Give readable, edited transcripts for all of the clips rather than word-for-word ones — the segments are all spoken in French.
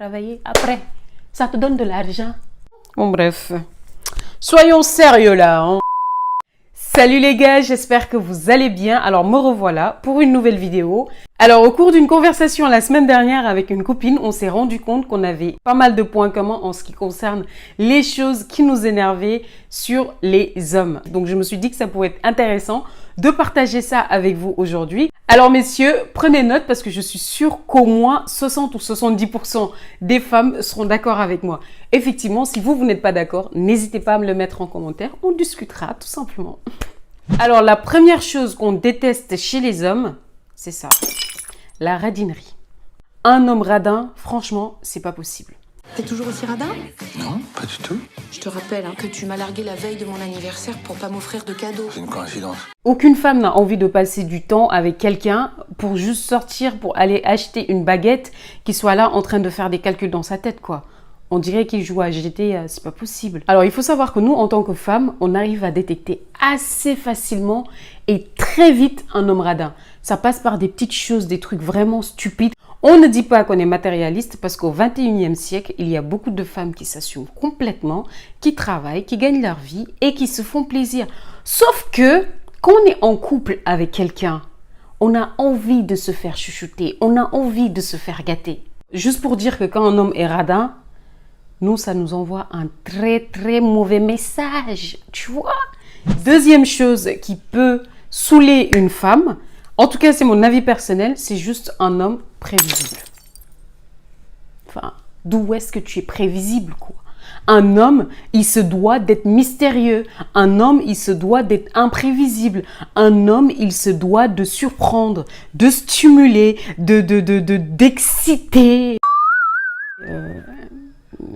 Travailler après, ça te donne de l'argent. Bon bref, soyons sérieux là, hein. Salut les gars, j'espère que vous allez bien. Alors me revoilà pour une nouvelle vidéo. Alors au cours d'une conversation la semaine dernière avec une copine, on s'est rendu compte qu'on avait pas mal de points communs en ce qui concerne les choses qui nous énervaient sur les hommes. Donc je me suis dit que ça pourrait être intéressant de partager ça avec vous aujourd'hui. Alors messieurs, prenez note parce que je suis sûre qu'au moins 60 ou 70% des femmes seront d'accord avec moi. Effectivement, si vous n'êtes pas d'accord, n'hésitez pas à me le mettre en commentaire. On discutera tout simplement. Alors la première chose qu'on déteste chez les hommes, c'est ça, la radinerie. Un homme radin, franchement, c'est pas possible. T'es toujours aussi radin? Non, pas du tout. Je te rappelle que tu m'as largué la veille de mon anniversaire pour pas m'offrir de cadeaux. C'est une coïncidence. Aucune femme n'a envie de passer du temps avec quelqu'un pour juste sortir, pour aller acheter une baguette qui soit là en train de faire des calculs dans sa tête, quoi. On dirait qu'il joue à GTA, c'est pas possible. Alors, il faut savoir que nous, en tant que femmes, on arrive à détecter assez facilement et très vite un homme radin. Ça passe par des petites choses, des trucs vraiment stupides. On ne dit pas qu'on est matérialiste parce qu'au 21e siècle, il y a beaucoup de femmes qui s'assument complètement, qui travaillent, qui gagnent leur vie et qui se font plaisir. Sauf que, quand on est en couple avec quelqu'un, on a envie de se faire chouchouter, on a envie de se faire gâter. Juste pour dire que quand un homme est radin, nous, ça nous envoie un très très mauvais message, tu vois. Deuxième chose qui peut saouler une femme, en tout cas c'est mon avis personnel, c'est juste un homme prévisible. Enfin, d'où est-ce que tu es prévisible, quoi? Un homme, il se doit d'être mystérieux. Un homme, il se doit d'être imprévisible. Un homme, il se doit de surprendre, de stimuler, d'exciter.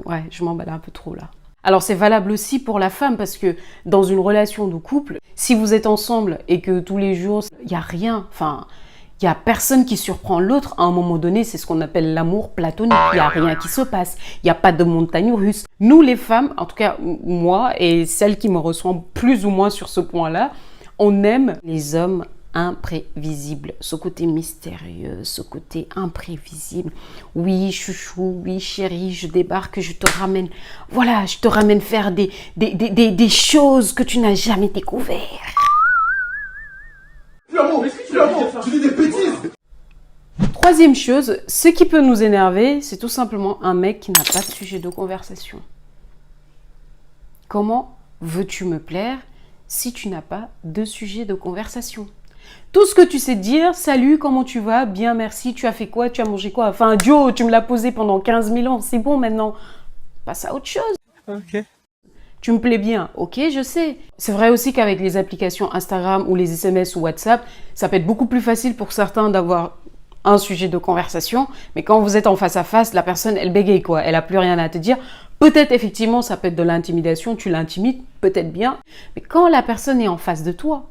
Ouais, je m'emballe un peu trop là. Alors c'est valable aussi pour la femme parce que dans une relation de couple, si vous êtes ensemble et que tous les jours, il n'y a rien, enfin, il n'y a personne qui surprend l'autre, à un moment donné, c'est ce qu'on appelle l'amour platonique. Il n'y a rien qui se passe, il n'y a pas de montagne russe. Nous les femmes, en tout cas moi et celles qui me ressemblent plus ou moins sur ce point-là, on aime les hommes imprévisible, ce côté mystérieux, ce côté imprévisible. Oui, chouchou, oui, chérie, je débarque, je te ramène, voilà, je te ramène faire des choses que tu n'as jamais découvertes. Tu dis des bêtises. Troisième chose, ce qui peut nous énerver, c'est tout simplement un mec qui n'a pas de sujet de conversation. Comment veux-tu me plaire si tu n'as pas de sujet de conversation? Tout ce que tu sais dire, salut, comment tu vas? Bien, merci, tu as fait quoi? Tu as mangé quoi? Enfin, Joe, tu me l'as posé pendant 15 000 ans, c'est bon maintenant. Passe à autre chose. Ok. Tu me plais bien, ok, je sais. C'est vrai aussi qu'avec les applications Instagram ou les SMS ou WhatsApp, ça peut être beaucoup plus facile pour certains d'avoir un sujet de conversation, mais quand vous êtes en face à face, la personne, elle bégaye quoi, elle a plus rien à te dire. Peut-être effectivement, ça peut être de l'intimidation, tu l'intimides, peut-être bien, mais quand la personne est en face de toi,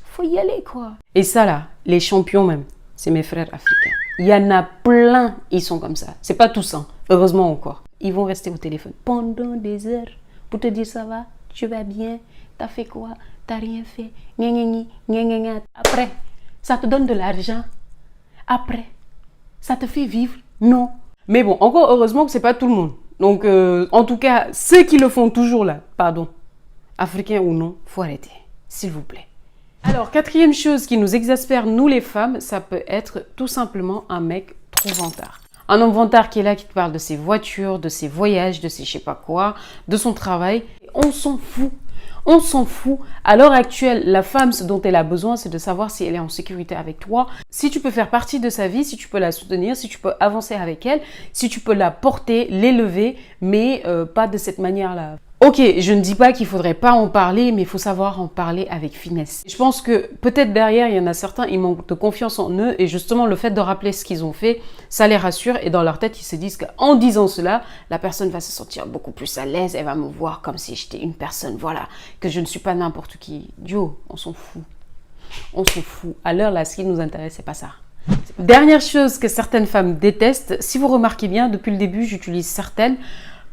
faut y aller quoi. Et ça là, les champions même, c'est mes frères africains. Il y en a plein, ils sont comme ça. C'est pas tous, hein, heureusement encore. Ils vont rester au téléphone pendant des heures pour te dire ça va, tu vas bien, t'as fait quoi, t'as rien fait, Après, ça te donne de l'argent. Après, ça te fait vivre. Non. Mais bon, encore heureusement que c'est pas tout le monde. Donc, en tout cas, ceux qui le font toujours là, pardon, africains ou non, faut arrêter, s'il vous plaît. Alors, quatrième chose qui nous exaspère, nous les femmes, ça peut être tout simplement un mec trop vantard. Un homme vantard qui est là, qui te parle de ses voitures, de ses voyages, de ses je sais pas quoi, de son travail. On s'en fout. On s'en fout. À l'heure actuelle, la femme, ce dont elle a besoin, c'est de savoir si elle est en sécurité avec toi, si tu peux faire partie de sa vie, si tu peux la soutenir, si tu peux avancer avec elle, si tu peux la porter, l'élever, mais pas de cette manière-là. Ok, je ne dis pas qu'il ne faudrait pas en parler, mais il faut savoir en parler avec finesse. Je pense que peut-être derrière, il y en a certains, ils manquent de confiance en eux et justement le fait de rappeler ce qu'ils ont fait, ça les rassure et dans leur tête, ils se disent qu'en disant cela, la personne va se sentir beaucoup plus à l'aise, elle va me voir comme si j'étais une personne, voilà, que je ne suis pas n'importe qui. Dio, on s'en fout. On s'en fout. À l'heure là, ce qui nous intéresse, c'est pas ça. Dernière chose que certaines femmes détestent, si vous remarquez bien, depuis le début, j'utilise certaines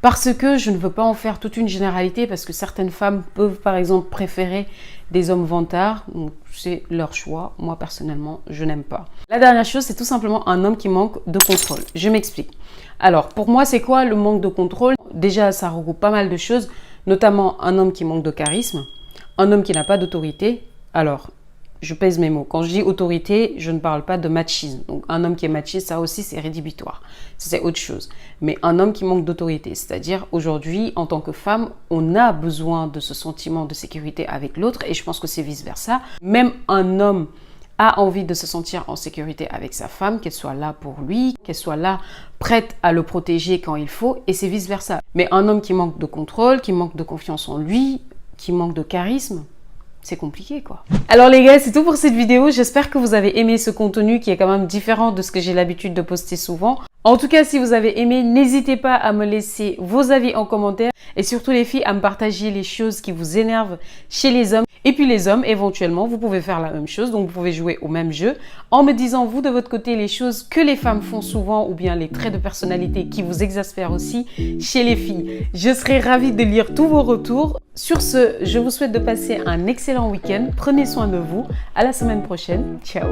Parce que je ne veux pas en faire toute une généralité, parce que certaines femmes peuvent par exemple préférer des hommes vantards. Donc c'est leur choix. Moi personnellement, je n'aime pas. La dernière chose, c'est tout simplement un homme qui manque de contrôle. Je m'explique. Alors pour moi, c'est quoi le manque de contrôle? Déjà, ça regroupe pas mal de choses, notamment un homme qui manque de charisme, un homme qui n'a pas d'autorité. Alors, je pèse mes mots. Quand je dis autorité, je ne parle pas de machisme. Donc, un homme qui est machiste, ça aussi, c'est rédhibitoire. Ça, c'est autre chose. Mais un homme qui manque d'autorité, c'est-à-dire, aujourd'hui, en tant que femme, on a besoin de ce sentiment de sécurité avec l'autre, et je pense que c'est vice-versa. Même un homme a envie de se sentir en sécurité avec sa femme, qu'elle soit là pour lui, qu'elle soit là prête à le protéger quand il faut, et c'est vice-versa. Mais un homme qui manque de contrôle, qui manque de confiance en lui, qui manque de charisme, c'est compliqué quoi. Alors les gars, c'est tout pour cette vidéo. J'espère que vous avez aimé ce contenu qui est quand même différent de ce que j'ai l'habitude de poster souvent. En tout cas, si vous avez aimé, n'hésitez pas à me laisser vos avis en commentaire. Et surtout les filles, à me partager les choses qui vous énervent chez les hommes. Et puis les hommes, éventuellement, vous pouvez faire la même chose. Donc vous pouvez jouer au même jeu en me disant, vous de votre côté, les choses que les femmes font souvent ou bien les traits de personnalité qui vous exaspèrent aussi chez les filles. Je serai ravie de lire tous vos retours. Sur ce, je vous souhaite de passer un excellent week-end. Prenez soin de vous. À la semaine prochaine. Ciao.